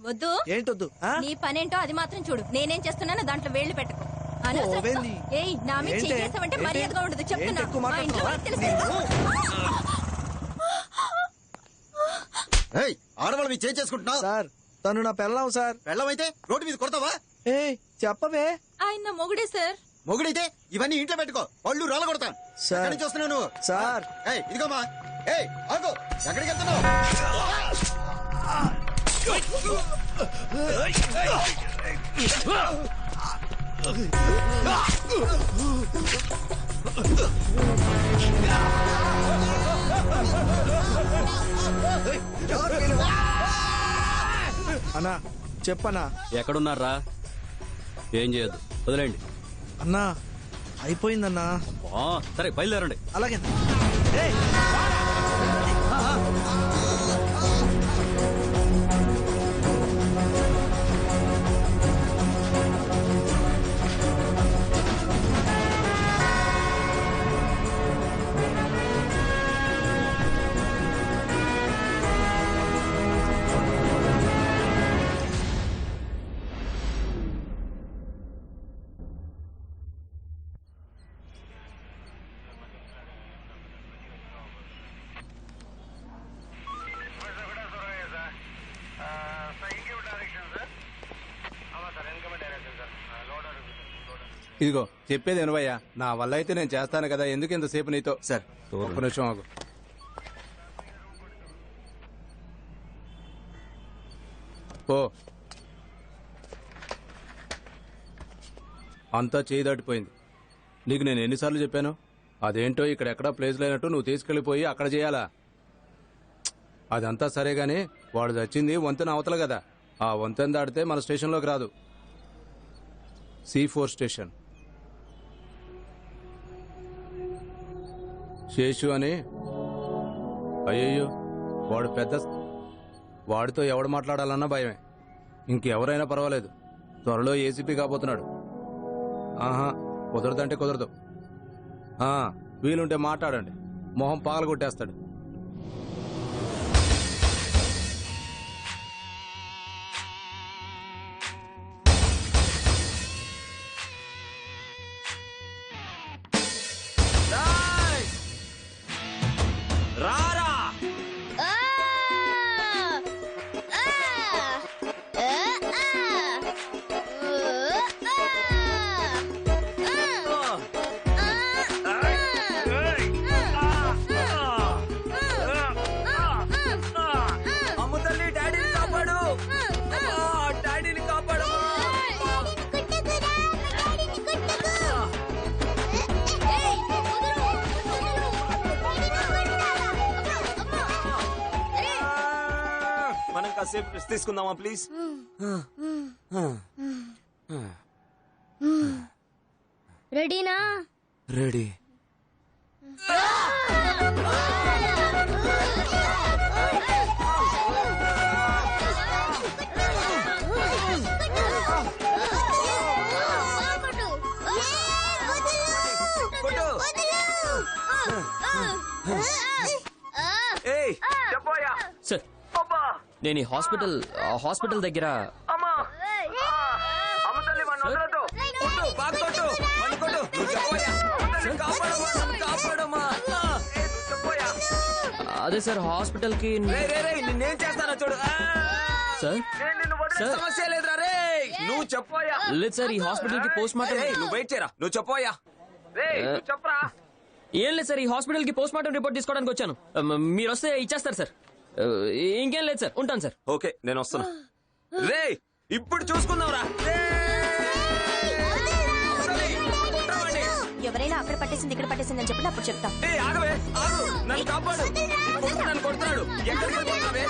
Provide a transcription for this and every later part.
వద్దు. ఏంటొద్దు? నీ పనేంటో అది మాత్రం చూడు. నేనేం చేస్తున్నానో దాంట్లో వేళ్లు పెట్టుకో. ఏయ్, నా మీద చెయ్యి చేసావంటే మర్యాదగా ఉండదు చెప్తున్నా. మా ఇంట్లో వాళ్ళకి తెలుసు కదా? ఆడవాళ్ళు మీరు చేంజ్ చేసుకుంటున్నా సార్. తను నా పెళ్ళాం సార్. పెళ్ళమైతే రోడ్డు మీద కొడతావా? చెప్పవే. ఆయన మొగుడే సార్. మొగుడైతే ఇవన్నీ ఇంట్లో పెట్టుకో, పళ్ళు రాళ్ళ కొడతాను. ఎక్కడి నుంచి వస్తున్నావు నువ్వు? సార్ ఇదిగోమా. ఆగు, ఎక్కడికి వెళ్తున్నావు? అన్నా చెప్పన్నా. ఎక్కడున్నారా? ఏం చేయొద్దు, వదిలేండి. అన్నా అయిపోయిందన్నా. సరే బయలుదేరండి. అలాగే. ఇదిగో చెప్పేది వినవయ్యా. నా వల్ల అయితే నేను చేస్తాను కదా, ఎందుకు ఇంతసేపు నీతో? సార్ ఒక్క నిమిషం ఆగు. ఓ అంతా చేయి దాటిపోయింది. నీకు నేను ఎన్నిసార్లు చెప్పాను? అదేంటో ఇక్కడ ఎక్కడా ప్లేస్ లేనట్టు నువ్వు తీసుకెళ్లిపోయి అక్కడ చేయాలా? అదంతా సరే గానీ వాడు చచ్చింది వంతెన అవతల కదా. ఆ వంతెన దాటితే మన స్టేషన్లోకి రాదు. C4 station. శేషు అని. అయ్యయ్యో, వాడు పెద్ద. వాడితో ఎవడు మాట్లాడాలన్నా భయమే. ఇంకెవరైనా పర్వాలేదు. త్వరలో ఏసీపీ కాబోతున్నాడు. ఆహా, కుదరదంటే కుదరదు. వీలుంటే మాట్లాడండి, మొహం పగల కొట్టేస్తాడు. తీసుకుందామా ప్లీజ్? రెడీనా? రెడీ. సార్, నేను ఈ హాస్పిటల్ దగ్గర అదే సార్ హాస్పిటల్ కి. నేనేం చేస్తానో చూడు సార్. సమస్య లేదురా రే, నువ్వు చెప్పోయా. లేదు సార్, ఈ హాస్పిటల్ కి పోస్ట్ మార్టం. నువ్వు వెయిట్ చేయరా, నువ్వు చెప్పోయా. చెప్పరా. ఏం లేదు సార్, ఈ హాస్పిటల్ కి పోస్ట్ మార్టం రిపోర్ట్ తీసుకోవడానికి వచ్చాను. మీరు వస్తే ఇచ్చేస్తారు సార్. ఇంకేం లేదు సార్, ఉంటాను సార్. ఓకే, నేను వస్తున్నా. రే ఇప్పుడు చూసుకుందాంరా. ఎవరైనా అక్కడ పట్టేసింది ఇక్కడ పట్టేసింది అని చెప్పి అప్పుడు చెప్తాం. నన్ను కాపాడు, నన్ను కొడుతున్నాడు. ఎక్కడికి వెళ్ళిపోతున్నావే?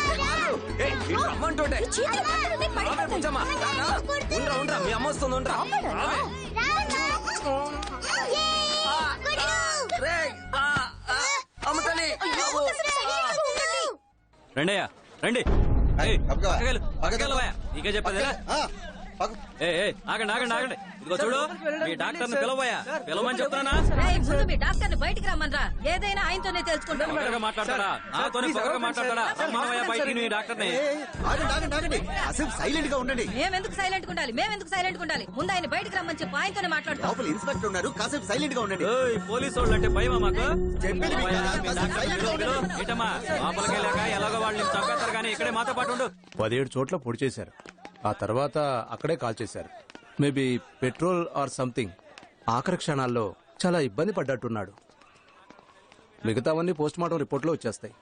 రమ్మంటుంటే ఉండరా, మీ అమ్మ వస్తుంది. ఉండరా. అమ్మతల్లి రండయ్యా, రండి. నీకే చెప్పేదా? ఆగండి ఆగండి ఆగండి ఇదిగో చూడు మీ డాక్టర్ ని పిలవబోయా పిలవమని చెప్తున్నా ఏయ్, ముందు మీ డాక్టర్ ని బయటికి రమ్మనరా. ఏదైనా ఆయనతోనే తెలుసుకుంటాం. పొగరగా మాట్లాడతాడా నాతోనే పొగరగా మాట్లాడతాడా రమ్మనవయ్యా బయటికి నీ డాక్టర్ ని ఆగండి అసలు సైలెంట్ గా ఉండండి. మేమెందుకు సైలెంట్ ఉండాలి? మేమెందుకు సైలెంట్ ఉండాలి? ముందు ఆయన బయటికి రమ్మని చెప్పి ఆయనతోనే మాట్లాడతాం. లోపల ఇన్స్పెక్టర్ ఉన్నారు, కాసేపు సైలెంట్ గా ఉండండి. పోలీసు వాళ్ళు అంటే భయమా మాకు చెప్పేది మీకు కదా, కాసేపు సైలెంట్ గా ఉండండి. ఏంటమ్మా లోపలికి వెళ్ళాక ఎలాగో వాళ్ళని చంపేస్తారు కానీ ఇక్కడే మాతో పాటు ఉండు 17 చోట్ల పొడి చేశారు. ఆ తర్వాత అక్కడే కాల్ చేశారు. Maybe petrol or something. ఆఖరి క్షణాల్లో చాలా ఇబ్బంది పడ్డట్టున్నాడు. మిగతావన్నీ పోస్ట్ మార్టం రిపోర్ట్లో వచ్చేస్తాయి.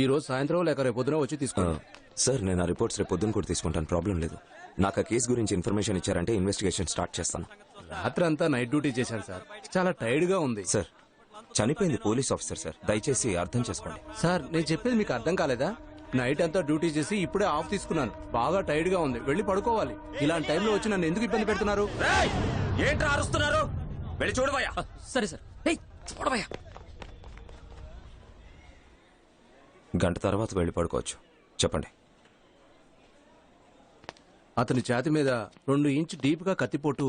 ఈ రోజు సాయంత్రం లేక రేపు పొద్దున వచ్చి తీసుకున్నాను. సార్ నేను ఆ రిపోర్ట్స్ రేపు పొద్దున్న కూడా తీసుకుంటాను, ప్రాబ్లం లేదు. నాకు ఆ కేసు గురించి ఇన్ఫర్మేషన్ ఇచ్చారంటే ఇన్వెస్టిగేషన్ స్టార్ట్ చేస్తాను. రాత్రి అంతా నైట్ డ్యూటీ చేశాను సార్. చాలా టైర్డ్ గా ఉంది. సార్ చనిపోయింది పోలీస్ ఆఫీసర్ సార్, దయచేసి అర్థం చేసుకోండి. సార్ నేను చెప్పేది మీకు అర్థం కాలేదా? నైట్ అంతా డ్యూటీ చేసి ఇప్పుడే ఆఫ్ తీసుకున్నాను. బాగా టైర్డ్ గా ఉంది, వెళ్ళి పడుకోవాలి. ఇలాంటి టైంలో వచ్చి నన్ను ఎందుకు ఇబ్బంది పెడుతున్నారు? ఏంట్రా అరుస్తున్నారు? వెళ్ళి చూడబోయా. సరే సార్ చూడబోయా గంట తర్వాత వెళ్ళి పడుకోవచ్చు. చెప్పండి. అతని ఛాతి మీద 2 ఇంచ్ డీప్ గా కత్తిపోటు.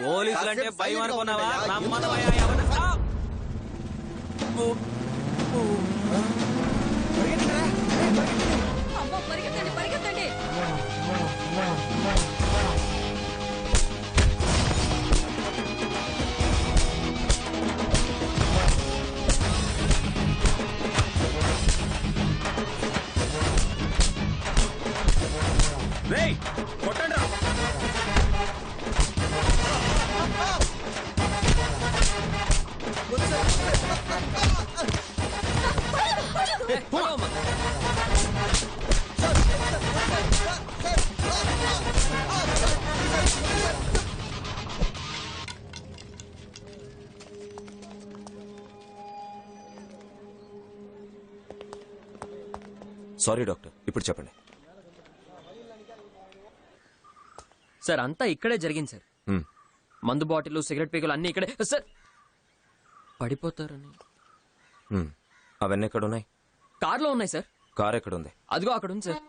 పోలీసులు అంటే భయం అనుకున్నావా నమ్మనవయ్యా ఎవరు? అమ్మో, పరిగెత్తండి పరిగెత్తండి. రేయ్ కొట్టండి రా. సారీ డాక్టర్, ఇప్పుడు చెప్పండి. సార్ అంతా ఇక్కడే జరిగింది సార్. హ్మ్. మందు బాటిల్ సిగరెట్ పీకులు అన్ని ఇక్కడే. సార్ పడిపోతారని అవన్నీ ఎక్కడున్నాయి? కార్లో ఉన్నాయి సార్. కార్ ఎక్కడుంది? అదిగో అక్కడ ఉంది సార్.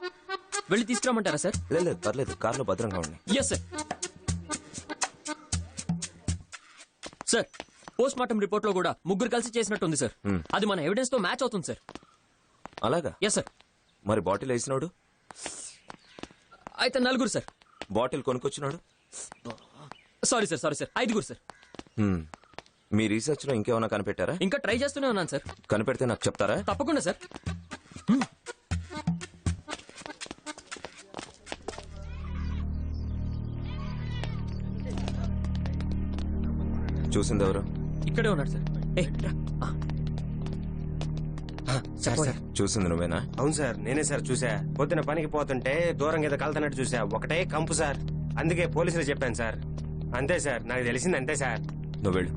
వెళ్ళి తీసుకురామంటారా సార్? లేదు పర్లేదు, కార్లో భద్రంగా ఉన్నాయి. Yes sir. Sir post mortem report లో కూడా ముగ్గురు కలిసి చేసినట్టుంది సార్. అది మన ఎవిడెన్స్ తో మ్యాచ్ అవుతుంది సార్. అలాగా? Yes sir. మరి బాటిల్ వేసినాడు? అయితే 4 సార్. బాటిల్ కొనుక్కొచ్చినాడు? Sorry sir 5 sir. మీ రీసెర్చ్ లో ఇంకేమైనా కనిపెట్టారా? ఇంకా ట్రై చేస్తూనే ఉన్నాను సార్. కనిపెడితే నాకు చెప్తారా? తప్పకుండా సార్. చూసింది ఎవరు? ఇక్కడే ఉన్నాడు సార్. చూసింది నువ్వేనా? అవును సార్, నేనే సార్ చూసా. పొద్దున పనికి పోతుంటే దూరం ఏదో కలుతున్నట్టు చూసా. ఒకటే కంపు సార్. అందుకే పోలీసులు చెప్పాను సార్. అంతే సార్, నాకు తెలిసింది అంతే సార్. నువ్వు వెళ్ళు.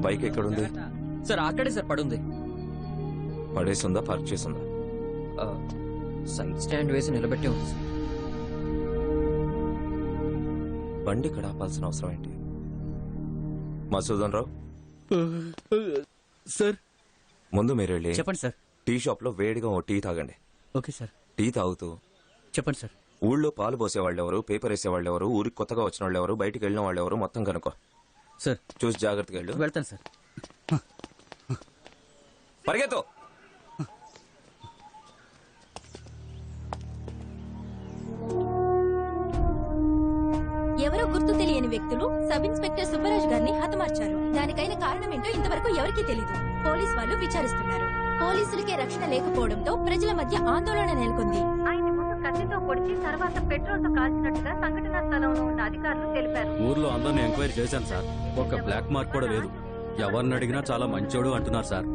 బైక్ ఎక్కడుంది? సార్ అక్కడే సార్ పడుంది. పడేసిందా, పార్క్ చేసిందా? సైడ్ స్టాండ్ వేసి నిలబెట్టి ఉంది సార్. బండి ఇక్కడ ఆపాల్సిన అవసరం ఏంటి? మసూదన్ రావు సార్ ముందు మీరు వెళ్ళి చెప్పండి సార్. టీ షాప్ లో వేడిగా ఓ టీ తాగండి. Okay sir. టీ తాగుతూ చెప్పండి సార్. ఊళ్ళో పాలు పోసేవాళ్ళు ఎవరు, పేపర్ వేసేవాళ్ళు ఎవరు, ఊరికి కొత్తగా వచ్చిన వాళ్ళు ఎవరు, బయటికి వెళ్ళిన వాళ్ళు ఎవరు మొత్తం కనుక్కో. సార్ చూసి జాగ్రత్తగా వెళ్ళు. వెళ్తాను సార్. పరిగెత్తు. ఎవరో గుర్తు తెలియని వ్యక్తులు సబ్ ఇన్స్పెక్టర్ సుబ్బరాజు గారిని హతమార్చారు. దానికైన కారణం ఏంటో ఇంతవరకు ఎవరికీ తెలీదు. పోలీస్ వాళ్ళు విచారిస్తున్నారు. పోలీసులకే రక్షణ లేకపోవడంతో ప్రజల మధ్య ఆందోళన నెలకొంది. ఆయన్ని ముందు కత్తితో పొడిచి తర్వాత పెట్రోల్ తో కాల్చినట్టుగా సంఘటనా స్థలంలో ఉన్న అధికారులు తెలిపారు. ఊర్లో అందరిని ఎంక్వైరీ చేశాను సార్. ఒక బ్లాక్ మార్క్ కూడా లేదు. ఎవరిని అడిగినా చాలా మంచోడు అంటున్నారు సార్.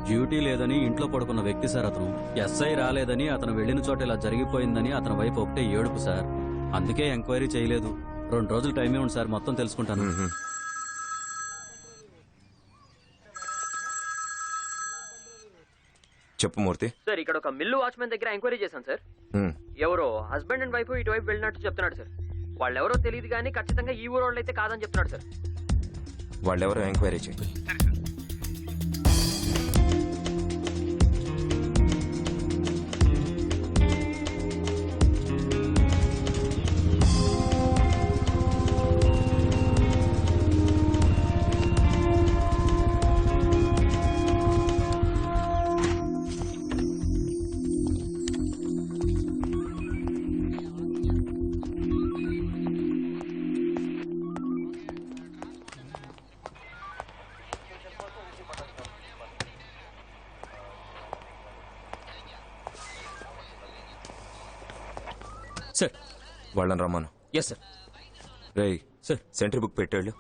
డ్యూటీ లేదని ఇంట్లో పడుకున్న వ్యక్తి సార్ అతను. ఎస్ఐ రాలేదని, అతను వెళ్లిన చోట ఇలా జరిగిపోయిందని అతని వైపు ఒకటే ఏడుపు సార్. అందుకే ఎంక్వైరీ చేయలేదు. 2 రోజులు టైమే ఉంది సార్, మొత్తం తెలుసుకుంటాను. చెప్పు మూర్తి. సార్ ఇక్కడ ఒక మిల్లు వాచ్మెన్ దగ్గర ఎంక్వైరీ చేశాను సార్. ఎవరో హస్బెండ్ అండ్ వైఫ్ ఇటువైపు వెళ్ళినట్టు చెప్తున్నాడు సార్. వాళ్ళెవరో తెలియదు కానీ ఖచ్చితంగా ఈ ఊరు వాళ్ళు అయితే కాదని చెప్తున్నాడు సార్. వాళ్ళెవరో ఎంక్వైరీ చేయి. సార్ వాళ్ళని రమ్మను. Yes sir. రేయ్ సార్. Sentry book పెట్టాళ్ళు.